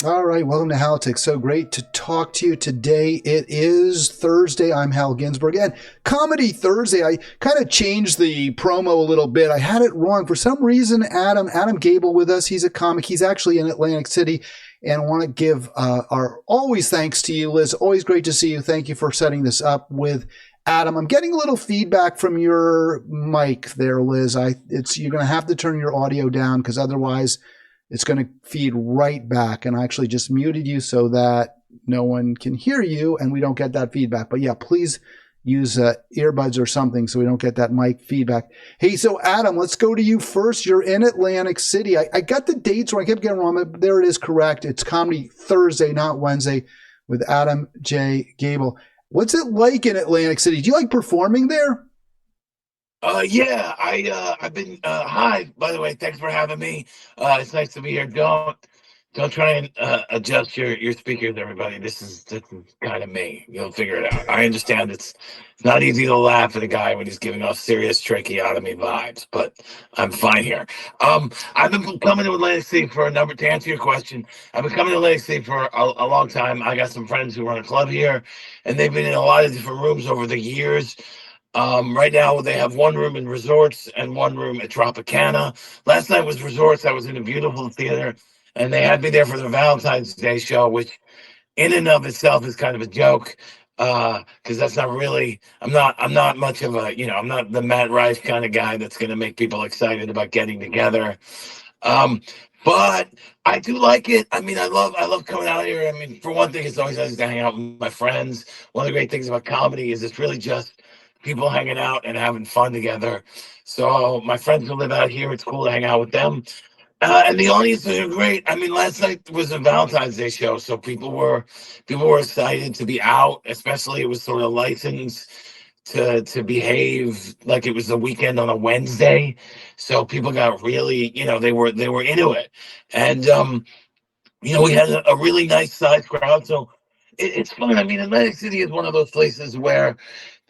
All right, welcome to Halitics. So great to talk to you today. It is Thursday. I'm Hal Ginsberg. And Comedy Thursday, I kind of changed the promo a little bit. I had it wrong. For some reason, Adam Gabel with us. He's a comic. He's actually in Atlantic City. And I want to give our always thanks to you, Liz. Always great to see you. Thank you for setting this up with Adam. I'm getting a little feedback from your mic there, Liz. You're going to have to turn your audio down because otherwise it's going to feed right back. And I actually just muted you so that no one can hear you and we don't get that feedback. But yeah, please use earbuds or something so we don't get that mic feedback. Hey, so Adam, let's go to you first. You're in Atlantic City. I got the dates wrong. I kept getting wrong, but there it is, correct. It's Comedy Thursday, not Wednesday, with Adam J. Gabel. What's it like in Atlantic City? Do you like performing there? Yeah, I've been hi, by the way, thanks for having me. It's nice to be here. Don't try and adjust your speakers, everybody. This is kind of me. You'll figure it out. I understand it's not easy to laugh at a guy when he's giving off serious tracheotomy vibes, but I'm fine here. I've been coming to Atlantic City for to answer your question. I've been coming to Atlantic City for a long time. I got some friends who run a club here, and they've been in a lot of different rooms over the years. Right now they have one room in Resorts and one room at Tropicana. Last night was Resorts. I was in a beautiful theater, and they had me there for the Valentine's Day show, which in and of itself is kind of a joke. Because that's not really, I'm not much of a, I'm not the Matt Rife kind of guy that's going to make people excited about getting together. But I do like it. I mean, I love coming out here. I mean, for one thing, it's always nice to hang out with my friends. One of the great things about comedy is it's really just people hanging out and having fun together. So my friends who live out here, it's cool to hang out with them. And the audiences are great. I mean, last night was a Valentine's Day show, so people were excited to be out. Especially, it was sort of licensed to behave like it was the weekend on a Wednesday. So people got really, they were into it, and we had a really nice sized crowd. So it's fun. I mean, Atlantic City is one of those places where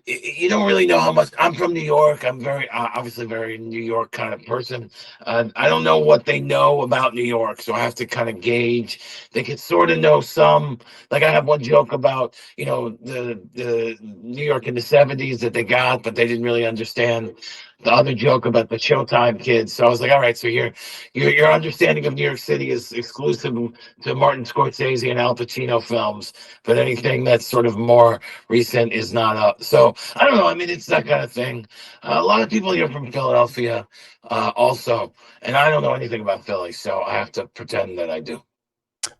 you don't really know how much. I'm from New York. I'm very obviously very New York kind of person. I don't know what they know about New York, so I have to kind of gauge. They could sort of know some. Like I have one joke about the New York in the '70s that they got, but they didn't really understand the other joke about the Showtime kids. So I was like, all right, so your understanding of New York City is exclusive to Martin Scorsese and Al Pacino films, but anything that's sort of more recent is not up. So I don't know. I mean, it's that kind of thing. A lot of people here from Philadelphia also, and I don't know anything about Philly, so I have to pretend that I do.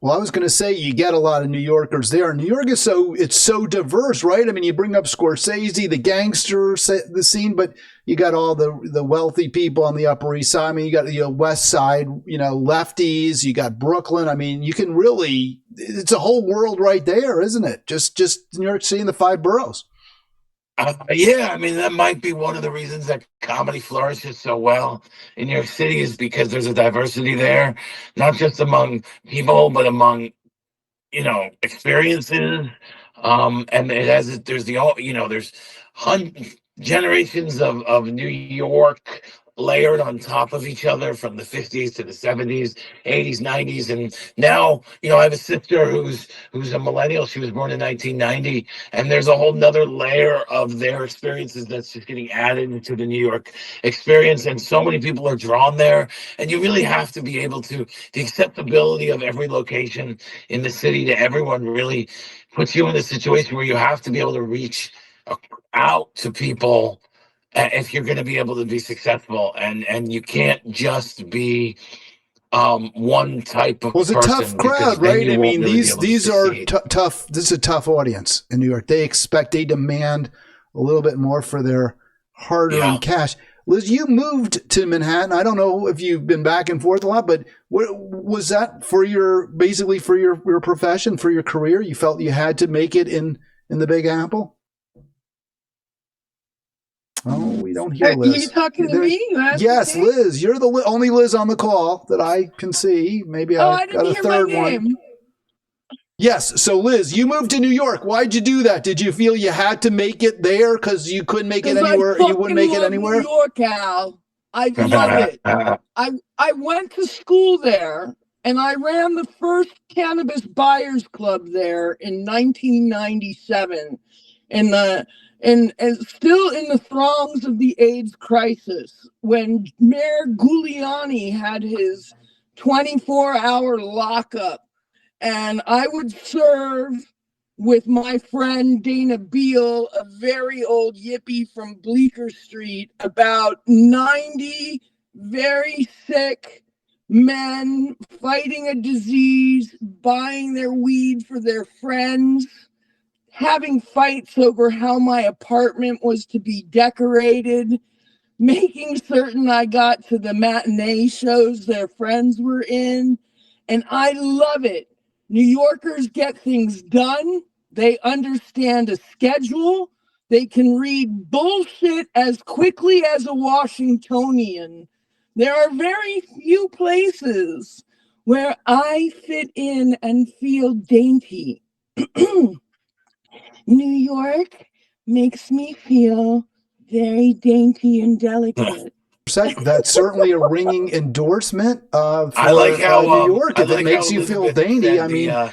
Well, I was going to say you get a lot of New Yorkers there. New York is it's so diverse, right? I mean, you bring up Scorsese, the gangster, the scene, but you got all the wealthy people on the Upper East Side. I mean, you got the West Side, lefties. You got Brooklyn. I mean, you can really, it's a whole world right there, isn't it? Just New York City and the five boroughs. Yeah, I mean, that might be one of the reasons that comedy flourishes so well in New York City is because there's a diversity there, not just among people, but among, experiences. And there's generations of New York layered on top of each other from the 50s to the 70s, 80s, 90s. And now, I have a sister who's a millennial. She was born in 1990. And there's a whole nother layer of their experiences that's just getting added into the New York experience. And so many people are drawn there. And you really have to be able the acceptability of every location in the city to everyone really puts you in a situation where you have to be able to reach out to people if you're going to be able to be successful, and you can't just be one type of it's a person, tough crowd, right? I mean, really these are tough. This is a tough audience in New York. They demand a little bit more for their hard-earned cash. Liz, you moved to Manhattan. I don't know if you've been back and forth a lot, but was that for your profession, for your career? You felt you had to make it in the Big Apple? Oh, we don't hear Liz. Are you talking to me? Yes, Liz. You're the only Liz on the call that I can see. Maybe I got a third one. Yes. So, Liz, you moved to New York. Why'd you do that? Did you feel you had to make it there because you couldn't make it anywhere? You wouldn't make it anywhere? New York, Al. I love it. I went to school there, and I ran the first cannabis buyers club there in 1997, in the and still in the throngs of the AIDS crisis, when Mayor Giuliani had his 24-hour lockup, and I would serve with my friend Dana Beal, a very old yippie from Bleecker Street, about 90 very sick men fighting a disease, buying their weed for their friends, having fights over how my apartment was to be decorated, making certain I got to the matinee shows their friends were in. And I love it. New Yorkers get things done. They understand a schedule. They can read bullshit as quickly as a Washingtonian. There are very few places where I fit in and feel dainty. New York makes me feel very dainty and delicate. That's certainly a ringing endorsement for I like how New York. I If like it makes how you feel Elizabeth dainty, said I mean,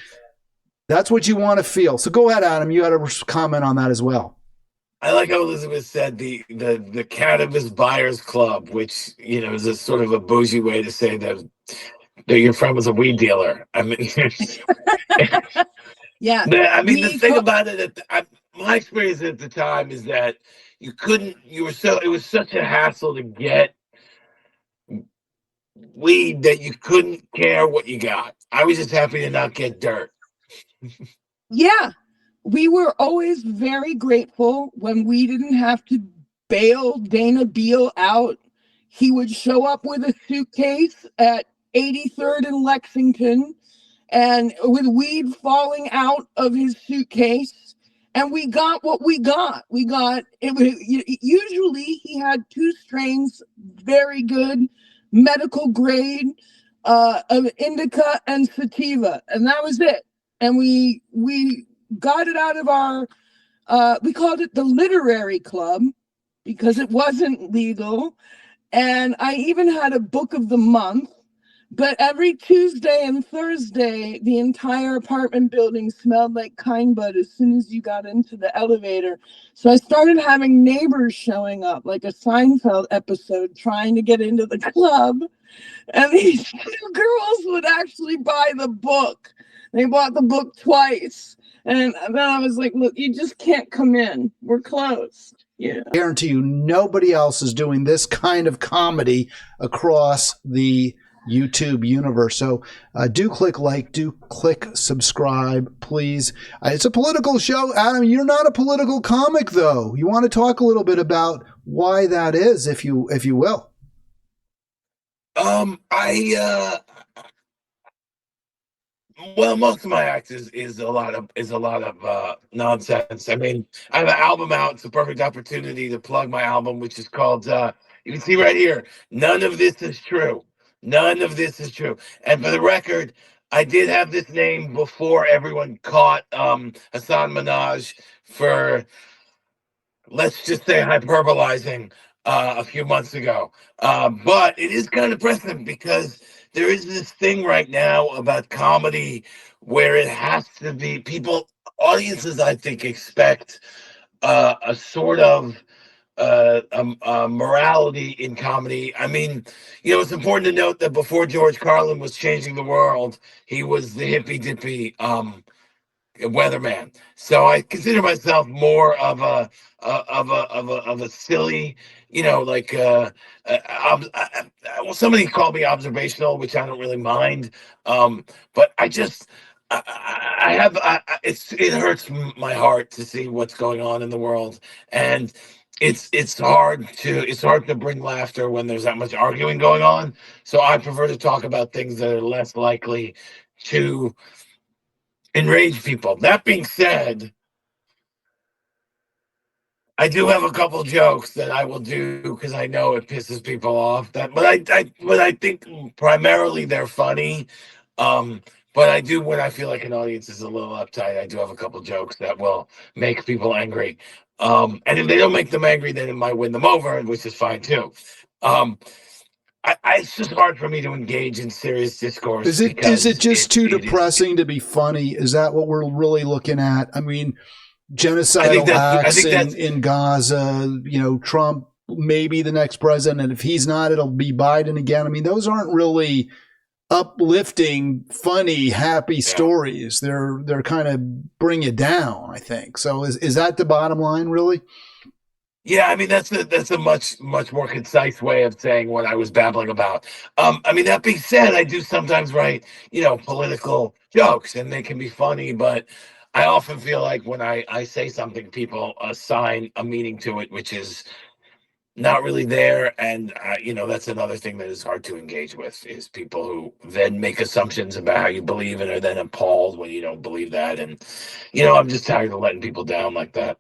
that's what you want to feel. So go ahead, Adam. You had a comment on that as well. I like how Elizabeth said the cannabis buyers club, which is a sort of a bougie way to say that your friend was a weed dealer. I mean, Yeah. I mean, the thing about it, my experience at the time is that it was such a hassle to get weed that you couldn't care what you got. I was just happy to not get dirt. Yeah. We were always very grateful when we didn't have to bail Dana Beal out. He would show up with a suitcase at 83rd and Lexington, and with weed falling out of his suitcase, and we got what we got. We got it. Usually he had 2 strains, very good medical grade, of indica and sativa, and that was it. And we got it out of our, we called it the literary club because it wasn't legal. And I even had a book of the month. But every Tuesday and Thursday, the entire apartment building smelled like Kind Bud as soon as you got into the elevator. So I started having neighbors showing up, like a Seinfeld episode, trying to get into the club. And these 2 girls would actually buy the book. They bought the book twice. And then I was like, look, you just can't come in. We're closed. Yeah. I guarantee you, nobody else is doing this kind of comedy across the YouTube universe. So do click like, do click subscribe, please. It's a political show. Adam, you're not a political comic, though. You want to talk a little bit about why that is, if you will. Well, most of my act is a lot of nonsense. I mean, I have an album out. It's a perfect opportunity to plug my album, which is called you can see right here. None of this is true. None of this is true. And for the record, I did have this name before everyone caught Hassan Minaj for, let's just say, hyperbolizing a few months ago. But it is kind of depressing because there is this thing right now about comedy where it has to be audiences, I think, expect a sort of morality in comedy. I mean, it's important to note that before George Carlin was changing the world, he was the hippy dippy weatherman. So I consider myself more of a silly, like well, somebody called me observational, which I don't really mind. But I just I have it hurts my heart to see what's going on in the world, and it's hard to bring laughter when there's that much arguing going on. So I prefer to talk about things that are less likely to enrage people. That being said, I do have a couple jokes that I will do because I know it pisses people off. But I think primarily they're funny. But I do, when I feel like an audience is a little uptight, I do have a couple jokes that will make people angry. And if they don't make them angry, then it might win them over, which is fine too. Um, it's just hard for me to engage in serious discourse Is it because just too it is. depressing to be funny? Is that what we're really looking at? I mean, I genocidal acts think that's in Gaza, Trump may be the next president, and if he's not, it'll be Biden again. I mean, those aren't really uplifting, funny, happy yeah. stories. They're kind of bring you down, I think. So is that the bottom line, really? Yeah, I mean that's a much more concise way of saying what I was babbling about. I mean that being said, I do sometimes write political jokes, and they can be funny, but I often feel like when I say something, people assign a meaning to it, which is not really there, and that's another thing that is hard to engage with is people who then make assumptions about how you believe and are then appalled when you don't believe that, and I'm just tired of letting people down like that.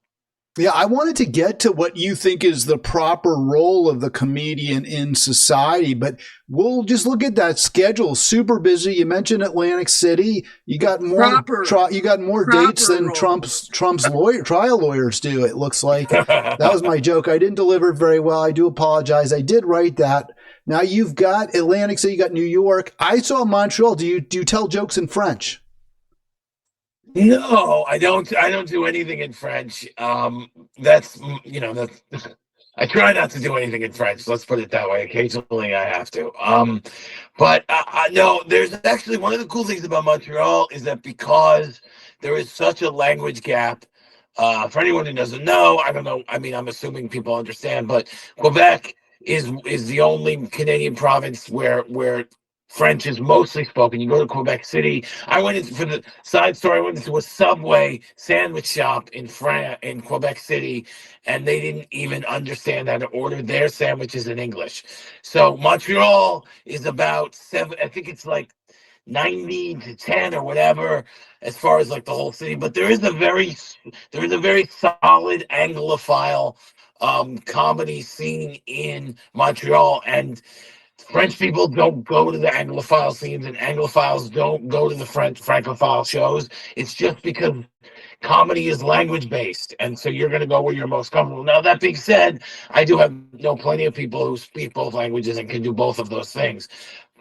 Yeah, I wanted to get to what you think is the proper role of the comedian in society, but we'll just look at that schedule. Super busy. You mentioned Atlantic City. You got more dates than role. Trump's trial lawyers do. It looks like that was my joke. I didn't deliver it very well. I do apologize. I did write that. Now you've got Atlantic City. You got New York. I saw Montreal. Do you tell jokes in French? No, I don't. I don't do anything in French. That's that's. I try not to do anything in French. Let's put it that way. Occasionally, I have to. But no, there's actually one of the cool things about Montreal is that because there is such a language gap. For anyone who doesn't know, I don't know. I mean, I'm assuming people understand, but Quebec is the only Canadian province where French is mostly spoken. You go to Quebec City. I went into for the side story. I went into a Subway sandwich shop in Quebec City, and they didn't even understand how to order their sandwiches in English. So Montreal is about seven. I think it's like 90 to 10 or whatever as far as like the whole city. But there is a very solid Anglophile comedy scene in Montreal, and French people don't go to the Anglophile scenes, and Anglophiles don't go to the Francophile shows. It's just because comedy is language based, and so you're going to go where you're most comfortable. Now, that being said, I do have plenty of people who speak both languages and can do both of those things.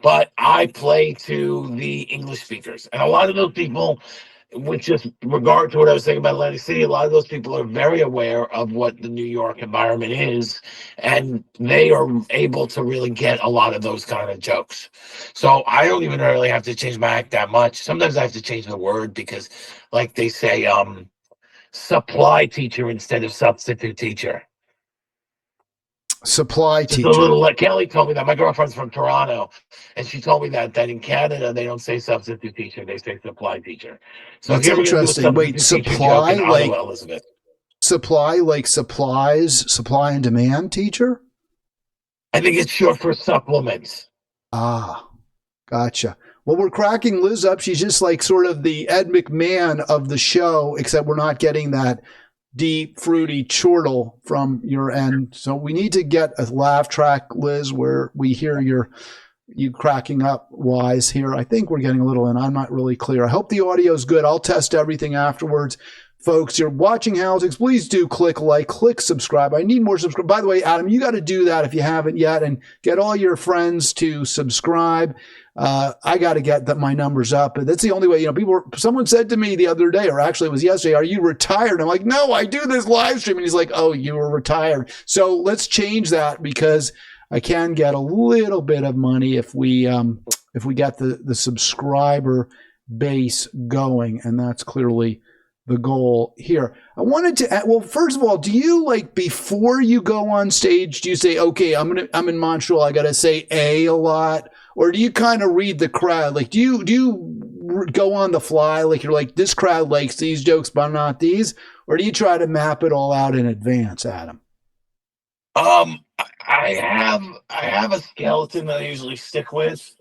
But I play to the English speakers, and a lot of those people, with just regard to what I was saying about Atlantic City, a lot of those people are very aware of what the New York environment is, and they are able to really get a lot of those kind of jokes. So I don't even really have to change my act that much. Sometimes I have to change the word because, like they say, supply teacher instead of substitute teacher. Supply Just a teacher. little. Like Kelly told me that. My girlfriend's from Toronto, and she told me that in Canada they don't say substitute teacher; they say supply teacher. So if That's you're ever going to do a interesting. Wait, substitute teacher joke supply in Ottawa, Elizabeth, supply like supplies, supply and demand teacher? I think it's short for supplements. Ah, gotcha. Well, we're cracking Liz up. She's just like sort of the Ed McMahon of the show, except we're not getting that deep, fruity chortle from your end. So we need to get a laugh track, Liz, where we hear you cracking up wise here. I think we're getting a little, and I'm not really clear. I hope the audio is good. I'll test everything afterwards. Folks, you're watching Halitics. Please do click like, click subscribe. I need more subscribe. By the way, Adam, you got to do that if you haven't yet, and get all your friends to subscribe. I got to get my numbers up. That's the only way. Someone said to me the other day, or actually it was yesterday, "Are you retired?" I'm like, "No, I do this live stream." And he's like, "Oh, you were retired." So let's change that, because I can get a little bit of money if we get the subscriber base going, and that's clearly the goal here. I wanted to, well, first of all, do you, like, before you go on stage, do you say, "Okay, I'm in Montreal, I got to say a lot," or do you kind of read the crowd? Like, do you go on the fly? Like, you're like, this crowd likes these jokes, but not these, or do you try to map it all out in advance, Adam? I have a skeleton that I usually stick with.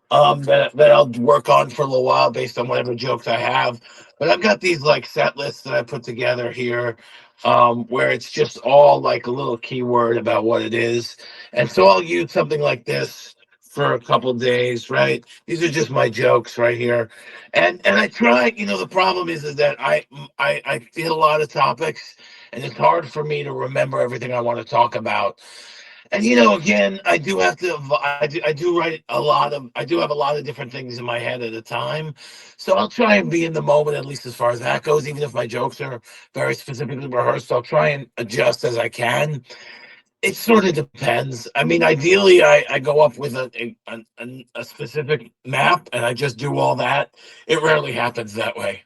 That I'll work on for a little while based on whatever jokes I have. But I've got these like set lists that I put together here, where it's just all like a little keyword about what it is. And so I'll use something like this for a couple days, right? These are just my jokes right here. And I try, the problem is that I feel a lot of topics, and it's hard for me to remember everything I want to talk about. And again, I do have to. I do write a lot of. I do have a lot of different things in my head at a time, so I'll try and be in the moment, at least as far as that goes. Even if my jokes are very specifically rehearsed, I'll try and adjust as I can. It sort of depends. I mean, ideally, I go up with a specific map, and I just do all that. It rarely happens that way.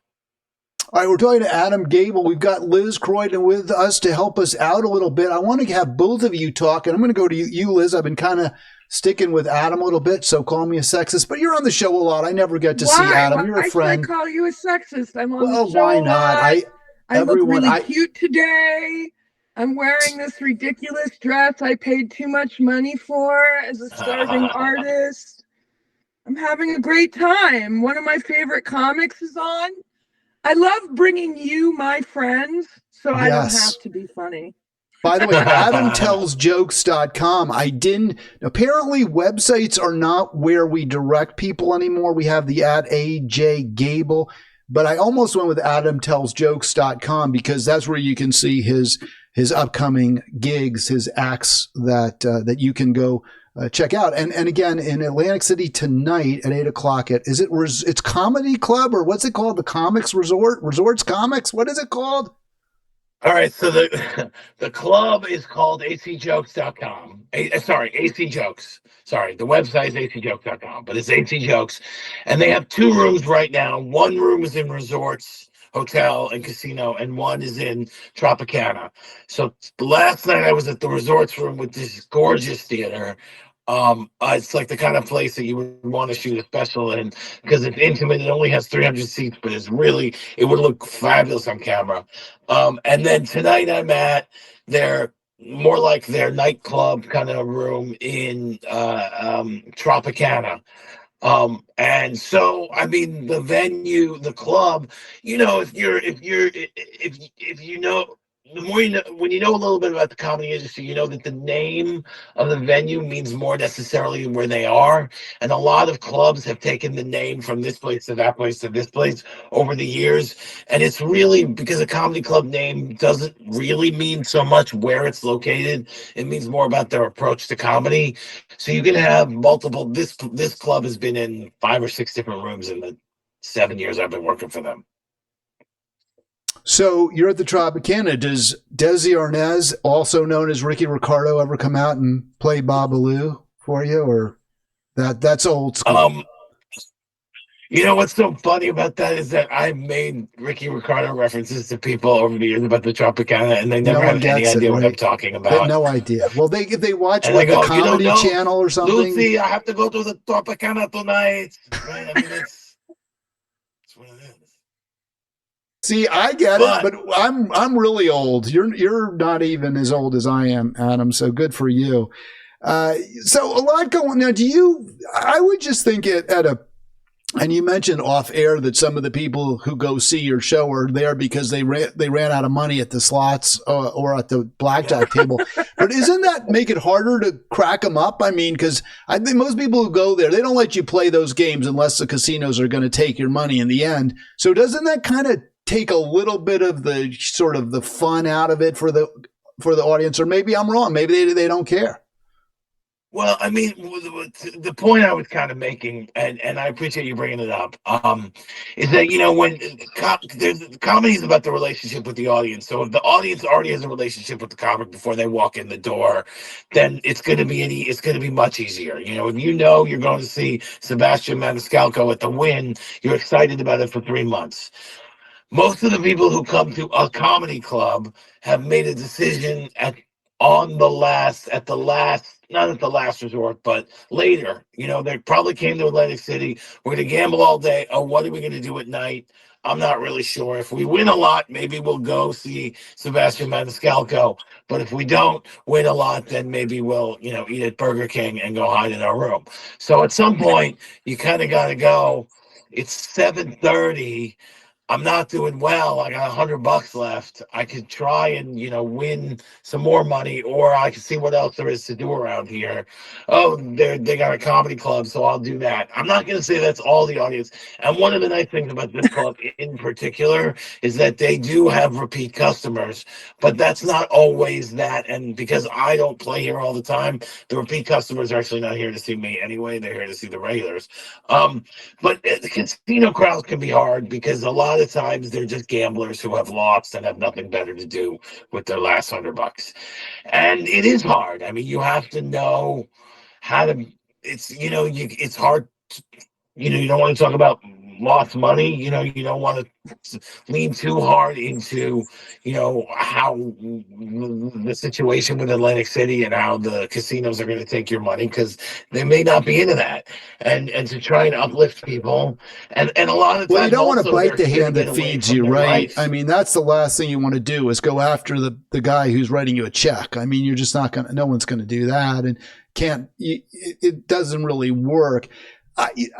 All right, we're talking to Adam Gabel. We've got Liz Croydon with us to help us out a little bit. I want to have both of you talk, and I'm going to go to you, Liz. I've been kind of sticking with Adam a little bit, so call me a sexist, but you're on the show a lot. I never get to see Adam. You're a friend. Why should I call you a sexist? I'm on Well, the show why a not? lot. I look really cute today. I'm wearing this ridiculous dress I paid too much money for as a starving artist. I'm having a great time. One of my favorite comics is on. I love bringing you my friends, so I don't have to be funny. By the way, AdamTellsJokes.com. Apparently websites are not where we direct people anymore. We have the @AJ Gabel, but I almost went with AdamTellsJokes.com because that's where you can see his upcoming gigs, his acts that you can go check out. And again, in Atlantic City tonight at 8:00 it's Comedy Club, or what's it called? The Comics Resorts Comics. What is it called? All right. So the club is called acjokes.com. AC Jokes. Sorry. The website is acjokes.com, but it's AC Jokes. And they have 2 rooms right now. One room is in Resorts Hotel and Casino, and one is in Tropicana. So last night I was at the Resorts room with this gorgeous theater. It's like the kind of place that you would want to shoot a special in because it's intimate. It only has 300 seats, but it would look fabulous on camera. And then tonight I'm at their more like their nightclub kind of room in Tropicana. And so, I mean, the venue, the club, if you know, the more you know, when you know a little bit about the comedy industry, you know that the name of the venue means more necessarily where they are. And a lot of clubs have taken the name from this place to that place to this place over the years. And it's really because a comedy club name doesn't really mean so much where it's located. It means more about their approach to comedy. So you can have multiple. This club has been in 5 or 6 different rooms in the 7 years I've been working for them. So you're at the Tropicana. Does Desi Arnaz, also known as Ricky Ricardo, ever come out and play Babalu for you, or that's old school? You know what's so funny about that is that I've made Ricky Ricardo references to people over the years about the Tropicana, and they never have any idea what I'm talking about. No idea. Well, if they watch like the Comedy Channel or something. Lucy, I have to go to the Tropicana tonight. Right? I mean, it's what it is. See, I get it, but I'm really old. You're not even as old as I am, Adam. So good for you. So a lot going now. I would just think and you mentioned off air that some of the people who go see your show are there because they ran out of money at the slots or at the blackjack table. But doesn't that make it harder to crack them up? I mean, because I think most people who go there, they don't let you play those games unless the casinos are going to take your money in the end. So doesn't that kind of take a little bit of the sort of the fun out of it for the audience? Or maybe I'm wrong. Maybe they don't care. Well, I mean, the point I was kind of making, and I appreciate you bringing it up, is that, when comedy is about the relationship with the audience. So if the audience already has a relationship with the comic before they walk in the door, then it's going to be much easier. If you're going to see Sebastian Maniscalco at the Wynn, you're excited about it for 3 months. Most of the people who come to a comedy club have made a decision not at the last resort, but later. They probably came to Atlantic City. We're going to gamble all day. Oh, what are we going to do at night? I'm not really sure. If we win a lot, maybe we'll go see Sebastian Maniscalco. But if we don't win a lot, then maybe we'll, eat at Burger King and go hide in our room. So at some point, you kind of got to go. It's 7:30. I'm not doing well. I got $100 left. I could try and, win some more money, or I could see what else there is to do around here. Oh, they got a comedy club, so I'll do that. I'm not going to say that's all the audience. And one of the nice things about this club in particular is that they do have repeat customers, but that's not always that. And because I don't play here all the time, the repeat customers are actually not here to see me anyway. They're here to see the regulars. But the casino crowds can be hard because a lot of times they're just gamblers who have lost and have nothing better to do with their last $100. And it is hard. I mean, you have to know how to. It's hard. You don't want to talk about lost money. You don't want to lean too hard into, how the situation with Atlantic City and how the casinos are going to take your money, because they may not be into that. And to try and uplift people, and a lot of times, well, you don't want to also bite the they're here to hand get that away feeds from you, their right? life. I mean, that's the last thing you want to do is go after the guy who's writing you a check. I mean, you're just not going to, no one's going to do that, and it doesn't really work.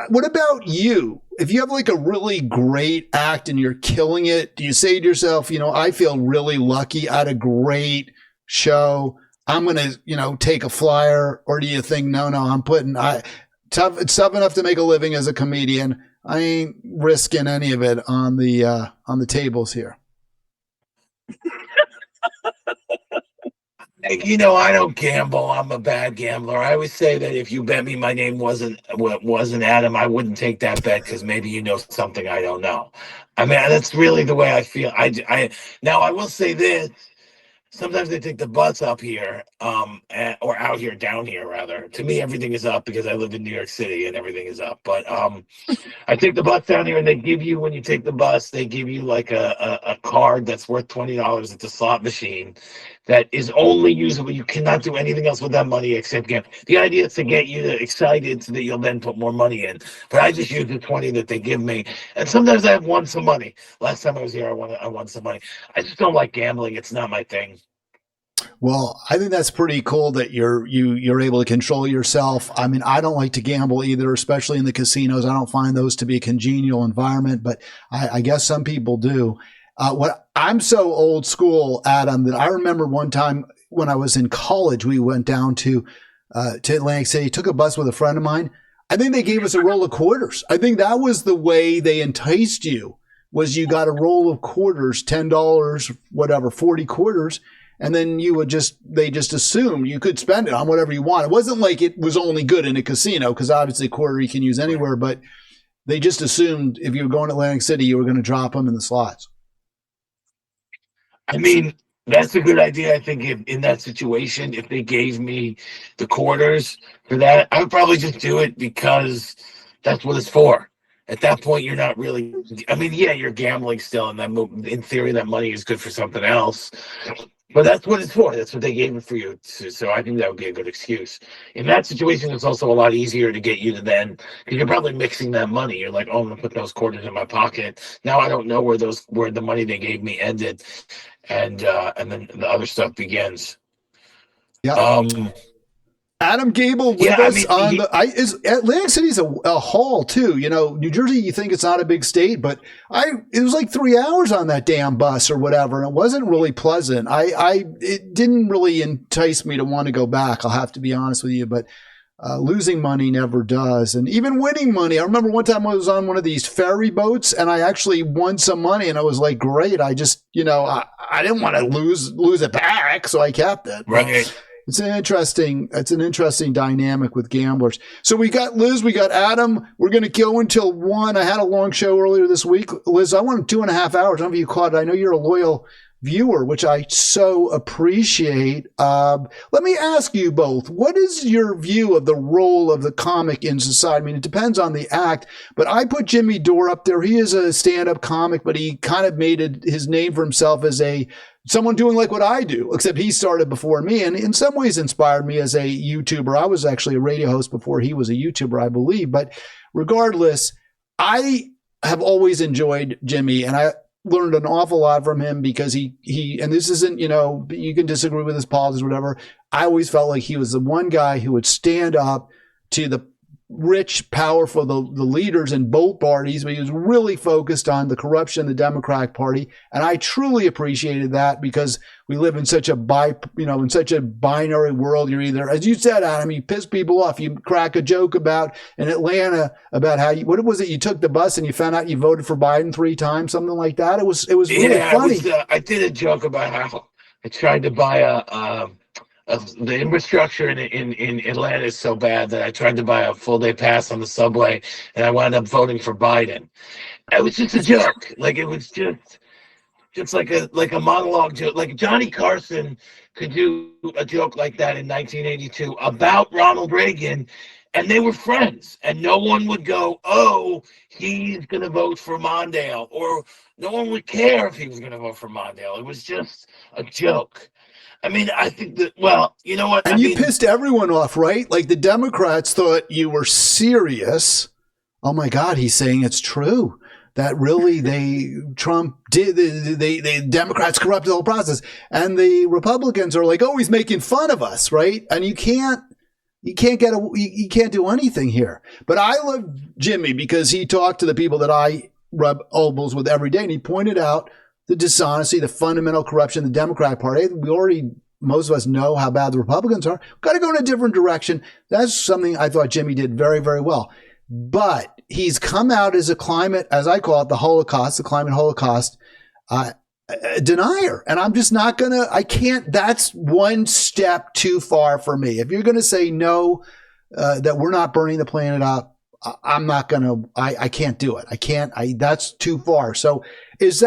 What about you? If you have like a really great act and you're killing it, do you say to yourself, I feel really lucky, I had a great show, I'm going to, take a flyer? Or do you think, no, it's tough enough to make a living as a comedian. I ain't risking any of it on the tables here. I don't gamble. I'm a bad gambler. I always say that if you bet me my name wasn't Adam, I wouldn't take that bet because maybe you know something I don't know. I mean, that's really the way I feel. Now I will say this. Sometimes they take the bus up here, or out here, down here rather. To me, everything is up because I live in New York City and everything is up. But I take the bus down here, and they give you, when you take the bus, they give you like a card that's worth $20. It's a slot machine that is only usable. You cannot do anything else with that money except gamble. The idea is to get you excited so that you'll then put more money in. But I just use the 20 that they give me, and sometimes I have won some money. Last time I was here, I won some money. I just don't like gambling. It's not my thing. Well, I think that's pretty cool that you're able to control yourself. I mean, I don't like to gamble either, especially in the casinos. I don't find those to be a congenial environment, but I guess some people do. I'm so old school, Adam, that I remember one time when I was in college, we went down to Atlantic City, took a bus with a friend of mine. I think they gave us a roll of quarters. I think that was the way they enticed you, was you got a roll of quarters, $10, whatever, 40 quarters. And then they just assumed you could spend it on whatever you want. It wasn't like it was only good in a casino, because obviously a quarter you can use anywhere, but they just assumed if you were going to Atlantic City, you were going to drop them in the slots. I mean, that's a good idea. I think in that situation, if they gave me the quarters for that, I would probably just do it because that's what it's for. At that point, you're not really. I mean, yeah, you're gambling still, and in theory, that money is good for something else. But that's what it's for. That's what they gave it for you. So I think that would be a good excuse. In that situation, it's also a lot easier to get you to then, because you're probably mixing that money. You're like, oh, I'm gonna put those quarters in my pocket. Now I don't know where the money they gave me ended, and then the other stuff begins. Yeah. Adam Gabel with us on Atlantic City's a haul too. New Jersey, you think it's not a big state, but it was like 3 hours on that damn bus or whatever, and it wasn't really pleasant. It didn't really entice me to want to go back. I'll have to be honest with you, but losing money never does, and even winning money. I remember one time I was on one of these ferry boats, and I actually won some money, and I was like, great. I just, I didn't want to lose it back, so I kept it. Right. It's an interesting dynamic with gamblers. So we got Liz, we got Adam. We're going to go until 1. I had a long show earlier this week. Liz, I wanted 2.5 hours. I don't know if you caught it. I know you're a loyal viewer, which I so appreciate. Let me ask you both, what is your view of the role of the comic in society? I mean, it depends on the act, but I put Jimmy Dore up there. He is a stand-up comic, but he kind of made his name for himself as someone doing like what I do, except he started before me and in some ways inspired me as a YouTuber. I was actually a radio host before he was a YouTuber, I believe. But regardless, I have always enjoyed Jimmy, and I learned an awful lot from him because he and this isn't, you can disagree with his politics or whatever. I always felt like he was the one guy who would stand up to rich, powerful, the leaders in both parties, but he was really focused on the corruption in the Democratic Party. And I truly appreciated that because we live in such a in such a binary world. You're either, as you said, Adam, you piss people off. You crack a joke about in Atlanta about how what was it? You took the bus and you found out you voted for Biden 3 times, something like that. It was really funny. I did a joke about how I tried to buy the infrastructure in Atlanta is so bad that I tried to buy a full day pass on the subway, and I wound up voting for Biden. It was just a joke. Like it was just like a monologue joke. Like Johnny Carson could do a joke like that in 1982 about Ronald Reagan, and they were friends, and no one would go, "Oh, he's gonna vote for Mondale," or no one would care if he was gonna vote for Mondale. It was just a joke. I mean, I think that, well, you know what? And you pissed everyone off, right? Like the Democrats thought you were serious. Oh my God, he's saying it's true. That really Trump did, the Democrats corrupted the whole process. And the Republicans are like, oh, he's making fun of us, right? And you can't do anything here. But I love Jimmy because he talked to the people that I rub elbows with every day. And he pointed out the dishonesty, the fundamental corruption of the Democratic Party. Most of us know how bad the Republicans are. We've got to go in a different direction. That's something I thought Jimmy did very, very well. But he's come out as a climate, as I call it, the climate holocaust denier. And I'm just not going to, that's one step too far for me. If you're going to say no, that we're not burning the planet up, I'm not going to, I can't do it. That's too far. So is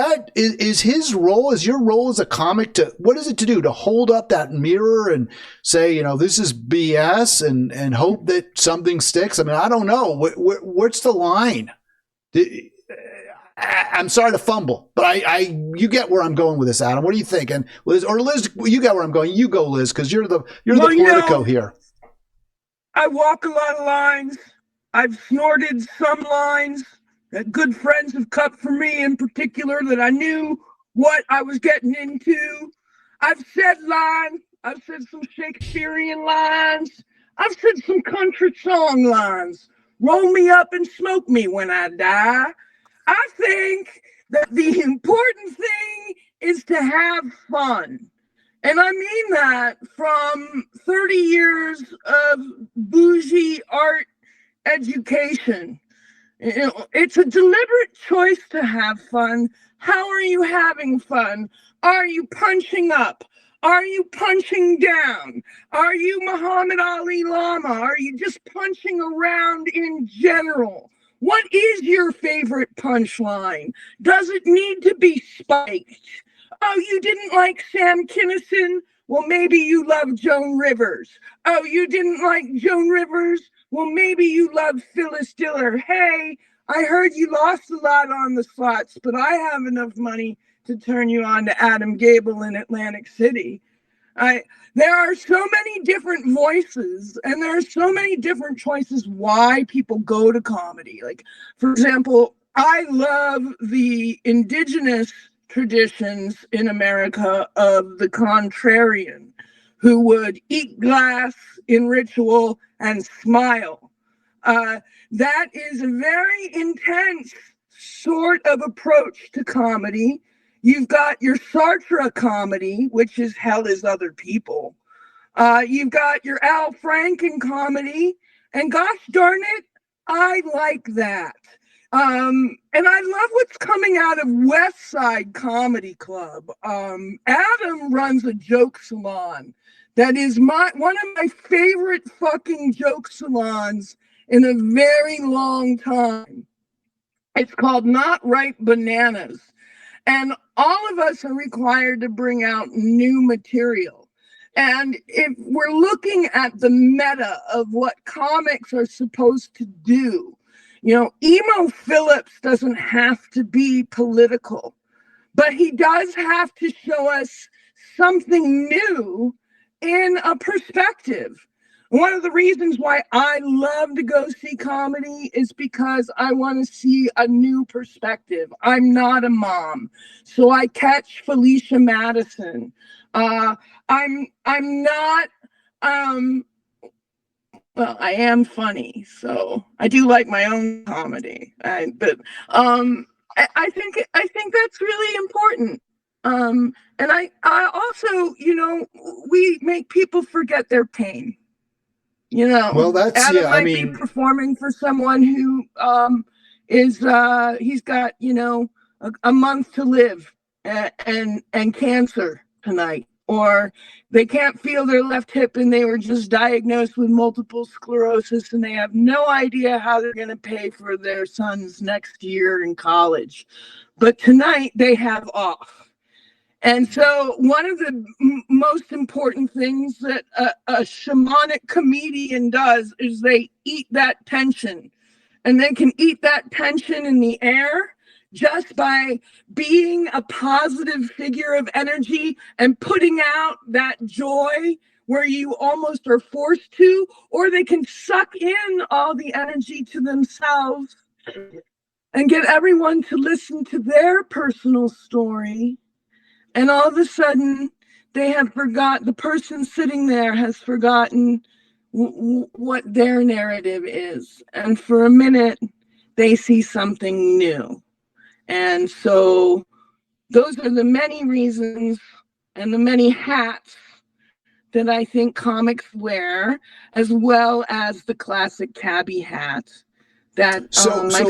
his role, is your role as a comic what is it to do? To hold up that mirror and say, this is BS and hope that something sticks? I mean, I don't know. What's the line? I'm sorry to fumble, but you get where I'm going with this, Adam. What do you think? And Liz, you get where I'm going. You go, Liz, because you're the Politico here. I walk a lot of lines. I've snorted some lines that good friends have cut for me in particular that I knew what I was getting into. I've said lines. I've said some Shakespearean lines. I've said some country song lines. Roll me up and smoke me when I die. I think that the important thing is to have fun. And I mean that from 30 years of bougie art education. It's a deliberate choice to have fun. How are you having fun? Are you punching up? Are you punching down? Are you Muhammad Ali Lama? Are you just punching around in general? What is your favorite punchline? Does it need to be spiked? Oh, you didn't like Sam Kinison? Well, maybe you love Joan Rivers. Oh, you didn't like Joan Rivers? Well, maybe you love Phyllis Diller. Hey, I heard you lost a lot on the slots, but I have enough money to turn you on to Adam Gabel in Atlantic City. There are so many different voices, and there are so many different choices why people go to comedy. Like, for example, I love the indigenous traditions in America of the contrarian, who would eat glass in ritual and smile. That is a very intense sort of approach to comedy. You've got your Sartre comedy, which is hell is other people. You've got your Al Franken comedy, and gosh darn it, I like that. And I love what's coming out of West Side Comedy Club. Adam runs a joke salon that is one of my favorite fucking joke salons in a very long time. It's called Not Ripe Bananas. And all of us are required to bring out new material. And if we're looking at the meta of what comics are supposed to do, Emo Phillips doesn't have to be political, but he does have to show us something new in a perspective. One of the reasons why I love to go see comedy is because I want to see a new perspective. I'm not a mom, so I catch Felicia Madison. I'm not Well, I am funny, so I do like my own comedy. I think that's really important. And I also, we make people forget their pain. Well, that's, Adam yeah, I might be mean, performing for someone who he's got, a month to live and cancer tonight, or they can't feel their left hip and they were just diagnosed with multiple sclerosis and they have no idea how they're going to pay for their son's next year in college. But tonight they have off. And so one of the most important things that a shamanic comedian does is they eat that tension, and they can eat that tension in the air just by being a positive figure of energy and putting out that joy where you almost are forced to, or they can suck in all the energy to themselves and get everyone to listen to their personal story. And all of a sudden, the person sitting there has forgotten what their narrative is. And for a minute, they see something new. And so those are the many reasons and the many hats that I think comics wear, as well as the classic cabbie hat that one of my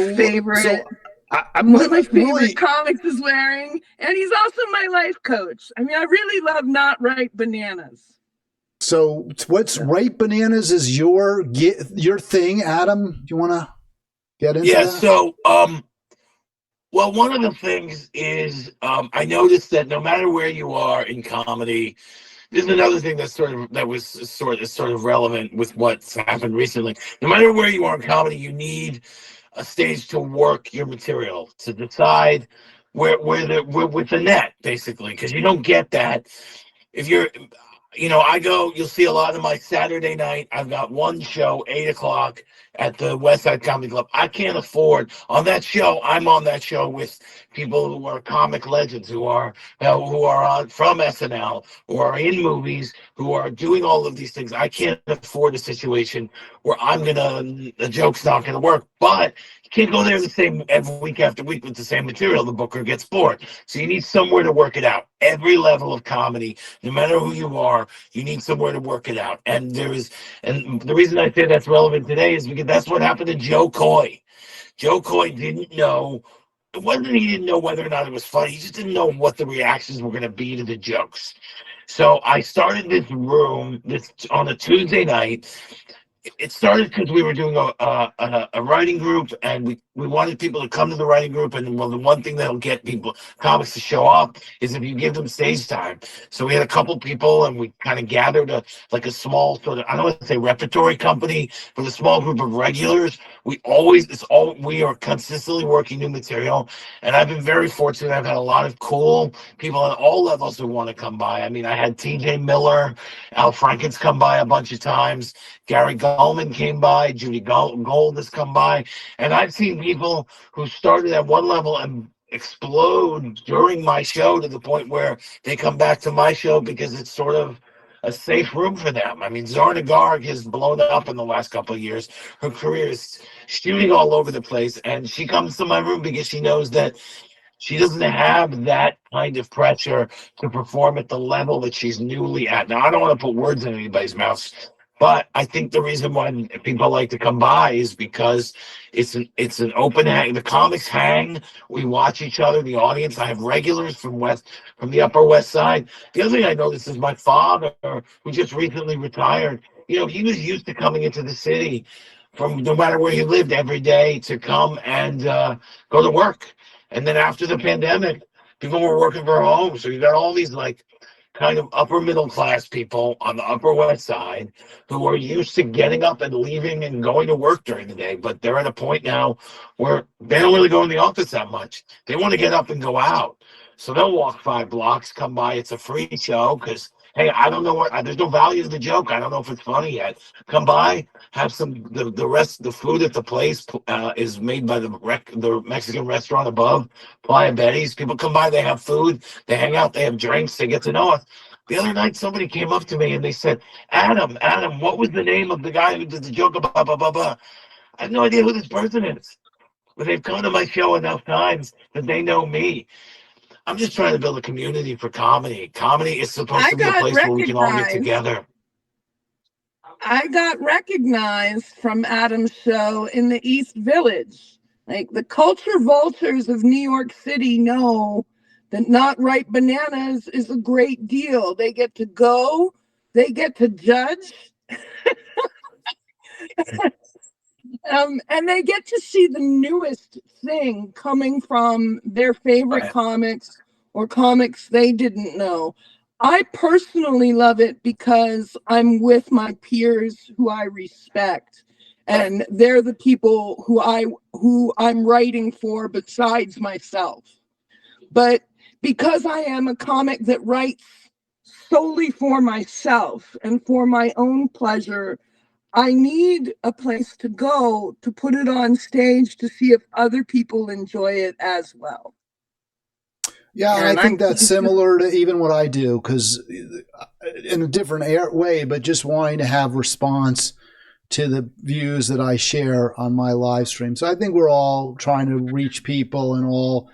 favorite comics is wearing, and he's also my life coach. I mean, I really love Not Ripe Bananas. So what's Ripe Bananas is your thing, Adam? Do you want to get into that? Yeah, so well, one of the things is I noticed that no matter where you are in comedy, this is another thing that was sort of relevant with what's happened recently. No matter where you are in comedy, you need a stage to work your material, to decide where with the net, basically, because you don't get that if you're, you'll see a lot of my Saturday night. I've got one show, 8 o'clock at the West Side Comedy Club. I can't afford on that show. I'm on that show with people who are comic legends, who are on from SNL, who are in movies, who are doing all of these things. I can't afford a situation where the joke's not gonna work. But you can't go there the same every week after week with the same material. The booker gets bored. So you need somewhere to work it out. Every level of comedy, no matter who you are, you need somewhere to work it out. And the reason I say that's relevant today is because that's what happened to Joe Coy. Joe Coy didn't know. It wasn't he didn't know whether or not it was funny. He just didn't know what the reactions were going to be to the jokes. So I started this room on a Tuesday night. It started because we were doing a writing group, and we wanted people to come to the writing group. And well, the one thing that'll get comics to show up is if you give them stage time. So we had a couple people, and we kind of gathered a small sort of, I don't want to say repertory company, but a small group of regulars. We are consistently working new material, and I've been very fortunate. I've had a lot of cool people at all levels who want to come by. I mean, I had T.J. Miller, Al Franken's come by a bunch of times. Gary Gallman came by, Judy Gold has come by, and I've seen people who started at one level and explode during my show to the point where they come back to my show because it's sort of a safe room for them. I mean, Zarna Garg has blown up in the last couple of years. Her career is shooting all over the place, and she comes to my room because she knows that she doesn't have that kind of pressure to perform at the level that she's newly at. Now, I don't want to put words in anybody's mouth, but I think the reason why people like to come by is because it's an open hang. The comics hang. We watch each other. The audience. I have regulars from the Upper West Side. The other thing I noticed is my father, who just recently retired. He was used to coming into the city from no matter where he lived every day to come and go to work. And then after the pandemic, people were working from home. So you got all these kind of upper middle class people on the Upper West Side who are used to getting up and leaving and going to work during the day. But they're at a point now where they don't really go in the office that much. They want to get up and go out. So they'll walk 5 blocks, come by. It's a free show because, hey, I don't know there's no value to the joke. I don't know if it's funny yet. Come by, have the food at the place is made by the Mexican restaurant above, Playa Betty's. People come by, they have food, they hang out, they have drinks, they get to know us. The other night, somebody came up to me and they said, Adam, what was the name of the guy who did the joke about blah, blah, blah, blah? I have no idea who this person is, but they've come to my show enough times that they know me. I'm just trying to build a community for comedy. Comedy is supposed I to be a got place where we can all get recognized. together. I got recognized from Adam's show in the East Village. Like, the culture vultures of New York City know that Not Ripe Bananas is a great deal. They get to go, they get to judge, and they get to see the newest thing coming from their favorite Right. comics or comics they didn't know. I personally love it because I'm with my peers who I respect, and they're the people who I'm writing for besides myself. But because I am a comic that writes solely for myself and for my own pleasure, I need a place to go to put it on stage to see if other people enjoy it as well. Yeah, and I And think that's similar to even what I do, because in a different way, but just wanting to have response to the views that I share on my live stream. So I think we're all trying to reach people and all,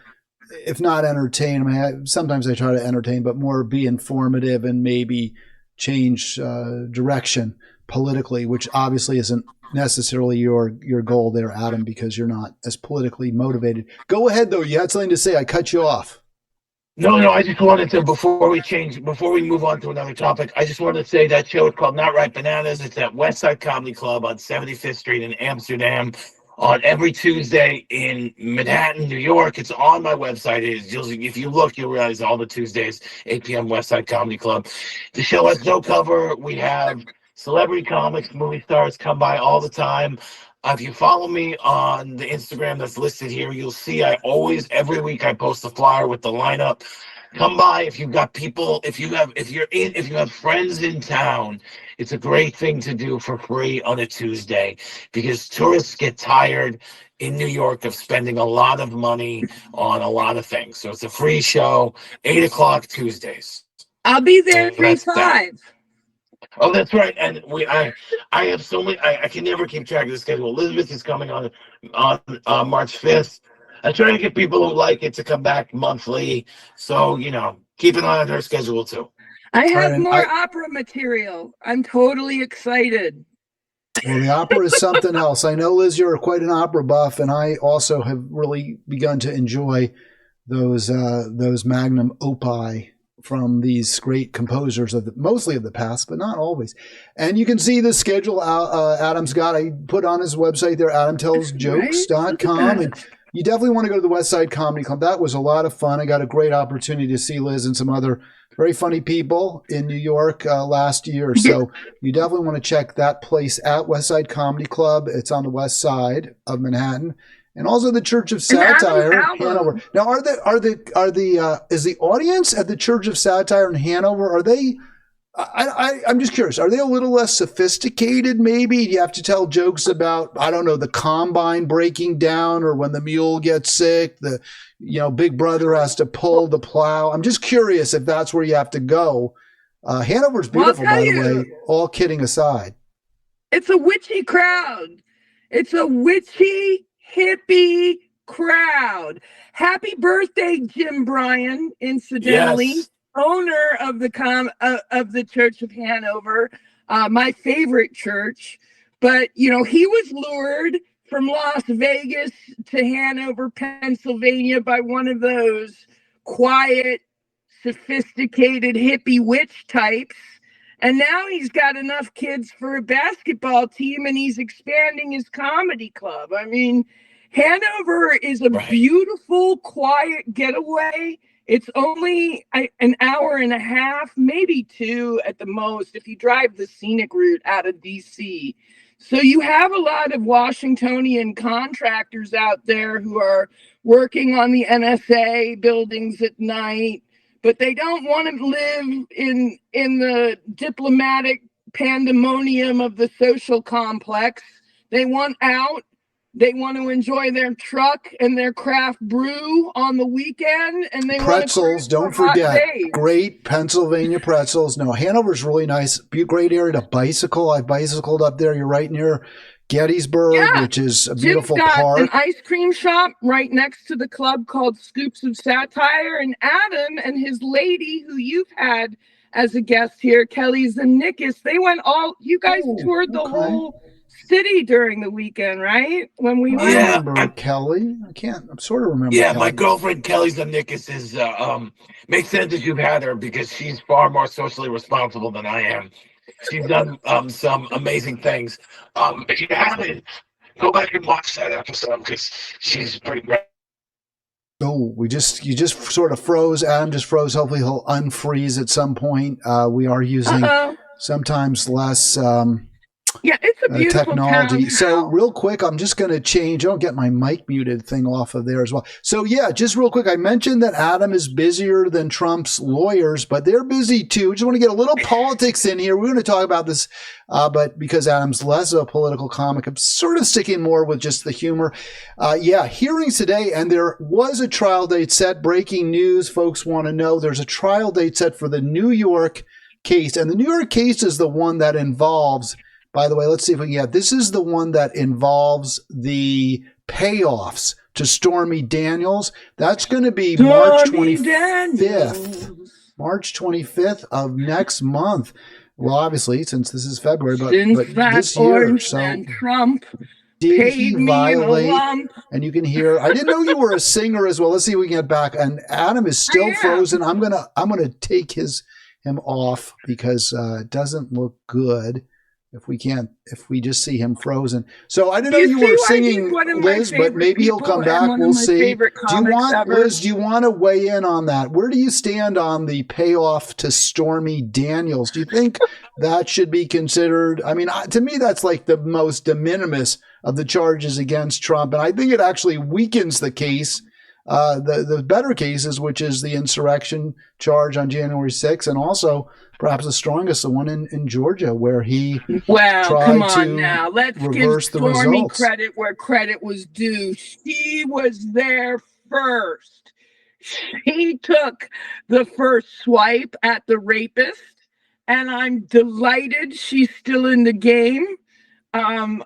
if not entertain. I mean, sometimes I try to entertain, but more be informative and maybe change direction politically, which obviously isn't necessarily your goal there, Adam, because you're not as politically motivated. Go ahead, though. You had something to say. I cut you off. No, I just wanted to, before we move on to another topic, I just wanted to say that show is called Not Ripe Bananas. It's at West Side Comedy Club on 75th Street in Amsterdam on every Tuesday in Manhattan, New York. It's on my website. If you look, you'll realize all the Tuesdays, 8 p.m. West Side Comedy Club. The show has no cover. We have celebrity comics, movie stars come by all the time. If you follow me on the Instagram that's listed here, you'll see every week I post a flyer with the lineup. Come by if you've got people, if you have friends in town. It's a great thing to do for free on a Tuesday, because tourists get tired in New York of spending a lot of money on a lot of things. So it's a free show, 8 o'clock Tuesdays. I'll be there So that's that. 3-5. Oh, that's right. And I have so many. I can never keep track of the schedule. Elizabeth is coming on March 5th. I try to get people who like it to come back monthly. So keep an eye on her schedule too. I have more opera material. I'm totally excited. Well, the opera is something else. I know, Liz, you're quite an opera buff, and I also have really begun to enjoy those magnum opus from these great composers mostly of the past, but not always. And you can see the schedule Adam's got. I put on his website there, adamtellsjokes.com. And you definitely want to go to the West Side Comedy Club. That was a lot of fun. I got a great opportunity to see Liz and some other very funny people in New York last year. So you definitely want to check that place at West Side Comedy Club. It's on the west side of Manhattan. And also the Church of Satire, Hanover. Now, is the audience at the Church of Satire in Hanover, are they? I'm just curious. Are they a little less sophisticated? Maybe do you have to tell jokes about, I don't know, the combine breaking down, or when the mule gets sick, Big Brother has to pull the plow. I'm just curious if that's where you have to go. Hanover's beautiful, by the way. All kidding aside, it's a witchy crowd. It's a witchy, hippie crowd. Happy birthday, Jim Bryan, incidentally. Yes. Owner of the Church of Hanover, my favorite church. But he was lured from Las Vegas to Hanover, Pennsylvania by one of those quiet, sophisticated hippie witch types. And now he's got enough kids for a basketball team, and he's expanding his comedy club. I mean, Hanover is a beautiful, quiet getaway. It's only an hour and a half, maybe 2 at the most, if you drive the scenic route out of DC. So you have a lot of Washingtonian contractors out there who are working on the NSA buildings at night, but they don't want to live in the diplomatic pandemonium of the social complex. They want out. They want to enjoy their truck and their craft brew on the weekend, and they pretzels. Don't forget, great Pennsylvania pretzels. No, Hanover's really nice. Great area to bicycle. I bicycled up there. You're right near Gettysburg, which is a beautiful Jim's got park. an ice cream shop right next to the club called Scoops of Satire, and Adam and his lady, who you've had as a guest here, Kelly Zanikis, they went you guys toured the whole city during the weekend, right? When we went. I remember Kelly. I'm sort of remember. Yeah, Kelly. my girlfriend Kelly Zanikis is makes sense that you've had her because she's far more socially responsible than I am. She's done some amazing things. If you haven't, go back and watch that episode because she's pretty great. Oh, you just sort of froze. Adam just froze. Hopefully he'll unfreeze at some point. We are using sometimes less it's a beautiful technology. town. So real quick, I'm just going to change. I'll get my mic muted thing off of there as well. So yeah, just real quick, I mentioned that Adam is busier than Trump's lawyers, but they're busy too. Just want to get a little politics in here. We're going to talk about this, but because Adam's less of a political comic, I'm sort of sticking more with just the humor. Hearings today, and there was a trial date set. Breaking news, folks want to know. There's a trial date set for the New York case, and the New York case is the one that involves. By the way, let's see if we can get, this is the one that involves the payoffs to Stormy Daniels. That's going to be March 25th. March 25th of next month. Well, obviously, since this is February, but this year. So Trump did he violate? And you can hear, I didn't know you were a singer as well. Let's see if we can get back. And Adam is still frozen. I'm gonna take him off because it doesn't look good. If we just see him frozen. So I didn't know you were singing, Liz, but maybe he'll come back. We'll see. Liz, do you want to weigh in on that? Where do you stand on the payoff to Stormy Daniels? Do you think that should be considered? I mean, to me, that's like the most de minimis of the charges against Trump. And I think it actually weakens the case. The better cases, which is the insurrection charge on January 6th, and also perhaps the strongest, the one in Georgia, where he tried to let's reverse give the Stormy results. Credit where credit was due. She was there first. She took the first swipe at the rapist, and I'm delighted she's still in the game. I'm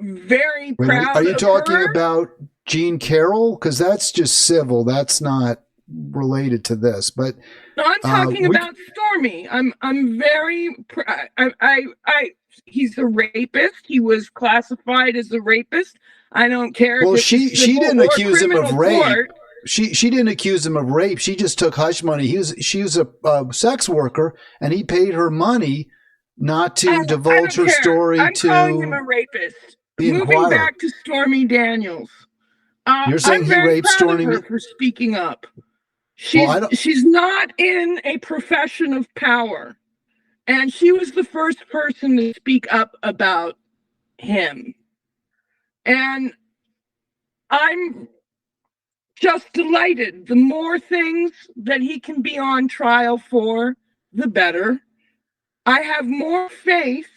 very proud. Are you talking about Jean Carroll? Because that's just civil. That's not related to this. But no, I'm talking about Stormy. I'm very. He's a rapist. He was classified as a rapist. I don't care. Well, she didn't accuse him of rape. She didn't accuse him of rape. She just took hush money. She was a sex worker, and he paid her money not to divulge her story. I'm calling him a rapist. Moving back to Stormy Daniels. You're saying he raped Stormy for speaking up. She's not in a profession of power, and she was the first person to speak up about him. And I'm just delighted. The more things that he can be on trial for, the better. I have more faith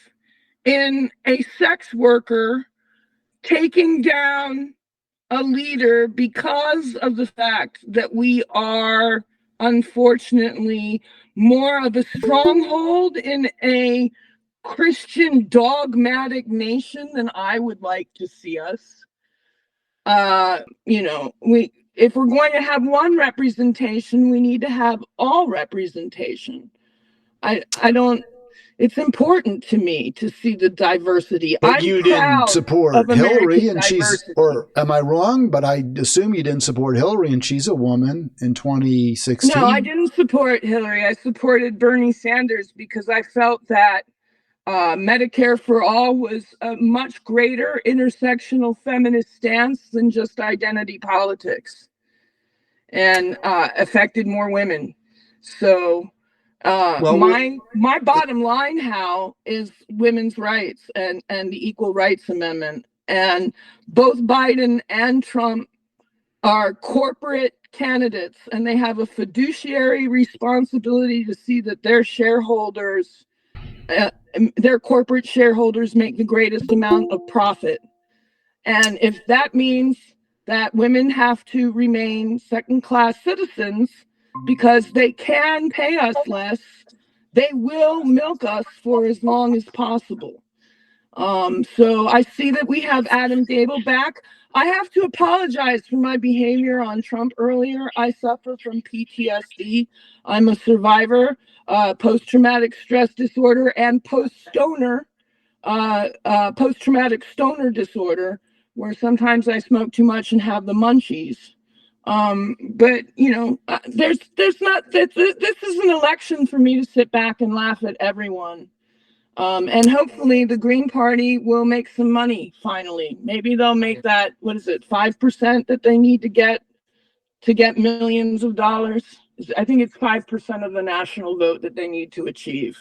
in a sex worker taking down a leader because of the fact that we are unfortunately more of a stronghold in a Christian dogmatic nation than I would like to see us. If we're going to have one representation, we need to have all representation. It's important to me to see the diversity. But you didn't support Hillary, and am I wrong? But I assume you didn't support Hillary, and she's a woman in 2016. No, I didn't support Hillary. I supported Bernie Sanders because I felt that Medicare for all was a much greater intersectional feminist stance than just identity politics, and affected more women. So. My bottom line, Hal, is women's rights and the Equal Rights Amendment. And both Biden and Trump are corporate candidates, and they have a fiduciary responsibility to see that their shareholders, their corporate shareholders, make the greatest amount of profit. And if that means that women have to remain second-class citizens because they can pay us less, they will milk us for as long as possible. So I see that we have Adam Gabel back. I have to apologize for my behavior on Trump earlier. I suffer from PTSD. I'm a survivor, post-traumatic stress disorder and post-traumatic stoner disorder, where sometimes I smoke too much and have the munchies. But there's not, this is an election for me to sit back and laugh at everyone. And hopefully the Green Party will make some money finally. Maybe they'll make that, 5% that they need to get millions of dollars. I think it's 5% of the national vote that they need to achieve.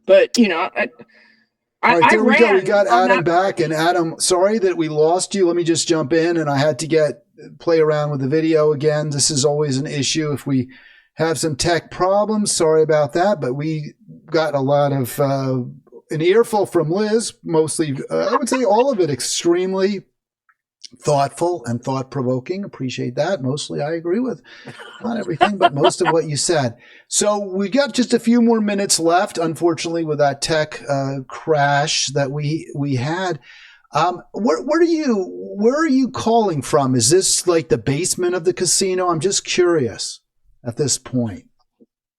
But All right, there we go. We got Adam back. Party. And Adam, sorry that we lost you. Let me just jump in, and I had to play around with the video again. This is always an issue if we have some tech problems. Sorry about that, but we got a lot of an earful from Liz, mostly, I would say all of it extremely thoughtful and thought-provoking. Appreciate that. Mostly I agree with, not everything, but most of what you said. So we got just a few more minutes left, unfortunately, with that tech crash that we had. Where are you calling from? Is this like the basement of the casino? I'm just curious at this point.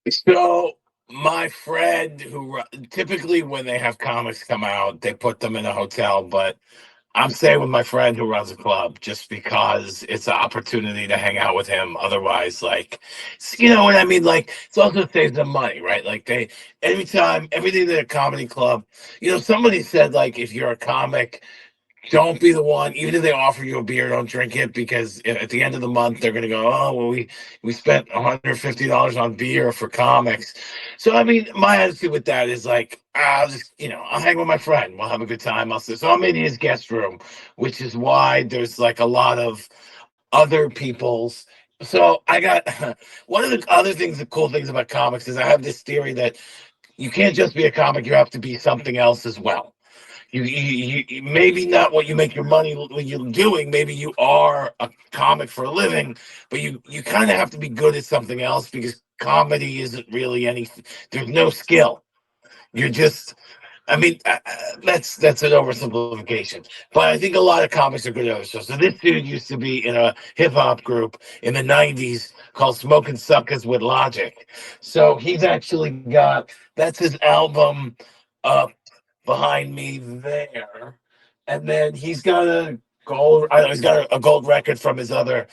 So my friend who typically when they have comics come out, they put them in a hotel, but I'm staying with my friend who runs a club just because it's an opportunity to hang out with him. Otherwise, like, you know what I mean? Like, it's also saves them money, right? Like everything at a comedy club, somebody said, like, if you're a comic, don't be the one, even if they offer you a beer, don't drink it, because at the end of the month, they're going to go, oh, well, we spent $150 on beer for comics. So, I mean, my attitude with that is like, I'll just, I'll hang with my friend. We'll have a good time. So I'm in his guest room, which is why there's like a lot of other people's. So I got one of the other things, the cool things about comics is I have this theory that you can't just be a comic, you have to be something else as well. You maybe not what you make your money when you're doing. Maybe you are a comic for a living, but you kind of have to be good at something else because comedy isn't really anything. There's no skill. You're just. I mean, that's an oversimplification, but I think a lot of comics are good at other stuff. So this dude used to be in a hip hop group in the '90s called Smoking Suckers with Logic. So he's actually that's his album. Behind me there, and then he's got a gold record from his other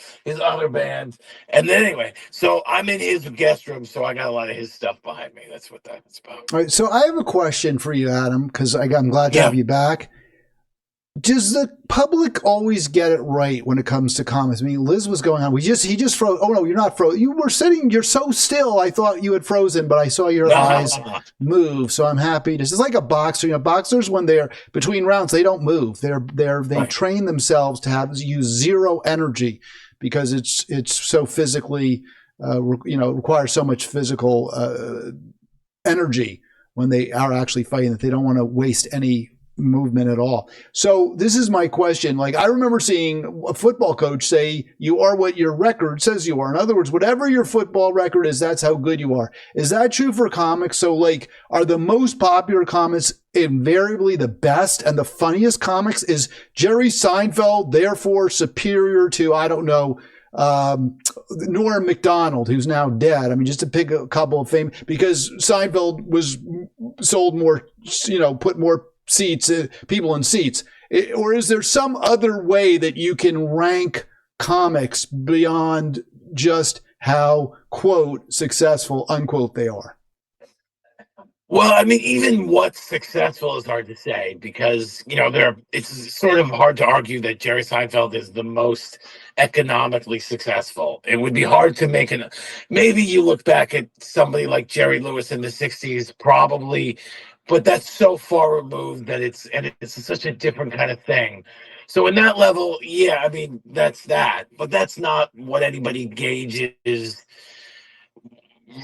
band. And then anyway, so I'm in his guest room, so I got a lot of his stuff behind me. That's what that's about. All right, so I have a question for you, Adam, because I'm glad to have you back. Does the public always get it right when it comes to comments? I mean, Liz was going on. He just froze. Oh no, you're not frozen. You were sitting. You're so still. I thought you had frozen, but I saw your eyes move. So I'm happy. This is like a boxer. Boxers when they're between rounds, they don't move. They right. Train themselves to use zero energy because it's so physically, requires so much physical energy when they are actually fighting that they don't want to waste any movement at all. So this is my question. Like, I remember seeing a football coach say, you are what your record says you are. In other words, whatever your football record is, that's how good you are. Is that true for comics? So like, are the most popular comics invariably the best and the funniest comics? Is Jerry Seinfeld therefore superior to, I don't know, Norm Macdonald, who's now dead? I mean, just to pick a couple of famous, because Seinfeld sold more, put more people in seats. Or is there some other way that you can rank comics beyond just how, quote, successful, unquote, they are? Well, I mean, even what's successful is hard to say because, it's sort of hard to argue that Jerry Seinfeld is the most economically successful. It would be hard to make maybe you look back at somebody like Jerry Lewis in the 60s, probably, but that's so far removed that it's such a different kind of thing. So in that level, yeah, I mean, that's that, but that's not what anybody gauges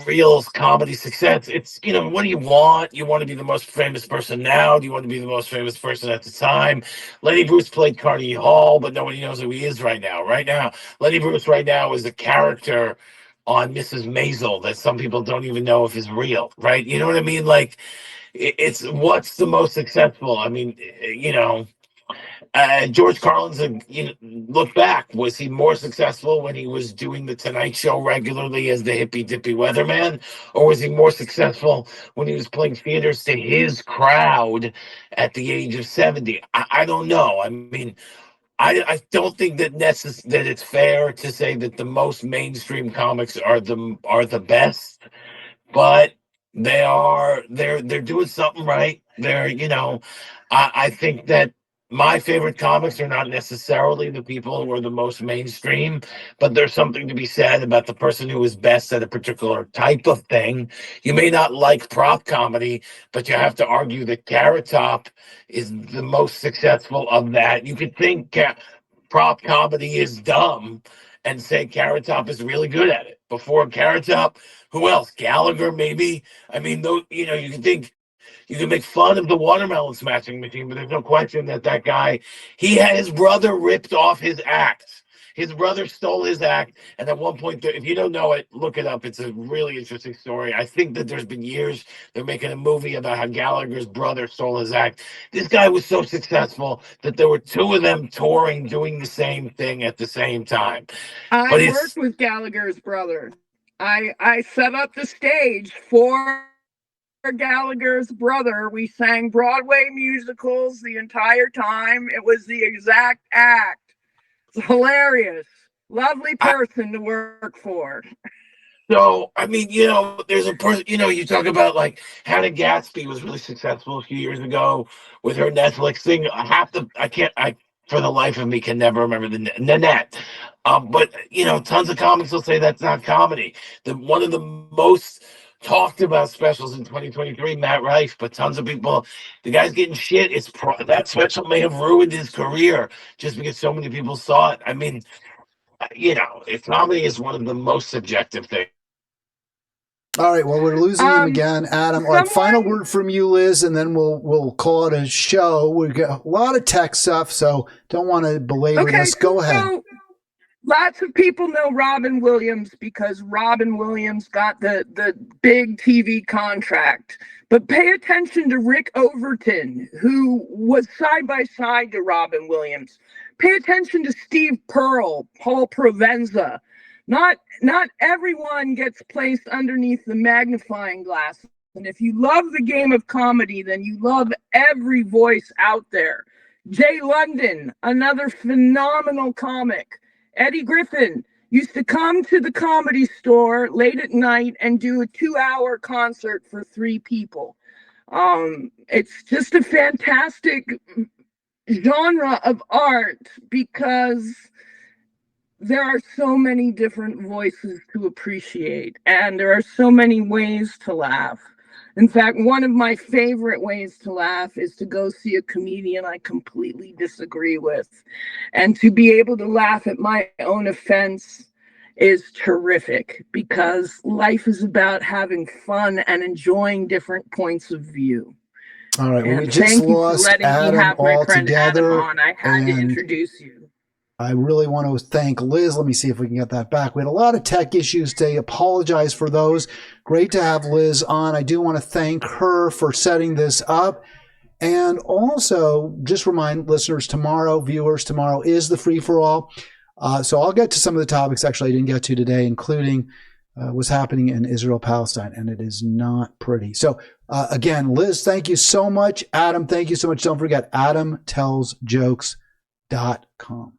real comedy success. It's, what do you want? You want to be the most famous person now? Do you want to be the most famous person at the time? Lenny Bruce played Carnegie Hall, but nobody knows who he is right now. Right now, Lenny Bruce right now is a character on Mrs. Maisel that some people don't even know if is real, right? You know what I mean? Like, it's what's the most successful? I mean, George Carlin, look back. Was he more successful when he was doing the Tonight Show regularly as the hippy dippy weatherman, or was he more successful when he was playing theaters to his crowd at the age of 70? I don't know. I mean, I don't think that that it's fair to say that the most mainstream comics are the best, but they're doing something right. I think that my favorite comics are not necessarily the people who are the most mainstream, but there's something to be said about the person who is best at a particular type of thing. You may not like prop comedy, but you have to argue that Carrot Top is the most successful of that. You could think prop comedy is dumb and say Carrot Top is really good at it. Before Carrot Top, who else? Gallagher, maybe. I mean, though, you can think you can make fun of the watermelon smashing machine, but there's no question that guy, he had his brother ripped off his act. His brother stole his act, and at one point, if you don't know it, look it up. It's a really interesting story. I think that there's been years they're making a movie about how Gallagher's brother stole his act. This guy was so successful that there were two of them touring, doing the same thing at the same time. I worked with Gallagher's brother. I set up the stage for Gallagher's brother. We sang Broadway musicals the entire time. It was the exact act. It's hilarious. Lovely person to work for. So, I mean, there's a person, you talk about like Hannah Gatsby was really successful a few years ago with her Netflix thing. I for the life of me can never remember the Nanette. But, tons of comics will say that's not comedy. One of the most talked about specials in 2023, Matt Rife, but tons of people, the guy's getting shit. That special may have ruined his career just because so many people saw it. I mean, if comedy is one of the most subjective things. All right, well, we're losing him again, Adam. All right, final word from you, Liz, and then we'll call it a show. We've got a lot of tech stuff, so don't want to belabor this. Go ahead. So, lots of people know Robin Williams because Robin Williams got the big TV contract. But pay attention to Rick Overton, who was side by side to Robin Williams. Pay attention to Steve Pearl, Paul Provenza. Not everyone gets placed underneath the magnifying glass. And if you love the game of comedy, then you love every voice out there. Jay London, another phenomenal comic. Eddie Griffin used to come to the Comedy Store late at night and do a 2-hour concert for 3 people. It's just a fantastic genre of art because there are so many different voices to appreciate, and there are so many ways to laugh. In fact, one of my favorite ways to laugh is to go see a comedian I completely disagree with. And to be able to laugh at my own offense is terrific because life is about having fun and enjoying different points of view. All right, well, we just lost Adam altogether. I had to introduce you. I really want to thank Liz. Let me see if we can get that back. We had a lot of tech issues today. Apologize for those. Great to have Liz on. I do want to thank her for setting this up. And also, just remind listeners viewers, tomorrow is the free-for-all. So I'll get to some of the topics actually I didn't get to today, including what's happening in Israel-Palestine, and it is not pretty. So again, Liz, thank you so much. Adam, thank you so much. Don't forget, adamtellsjokes.com.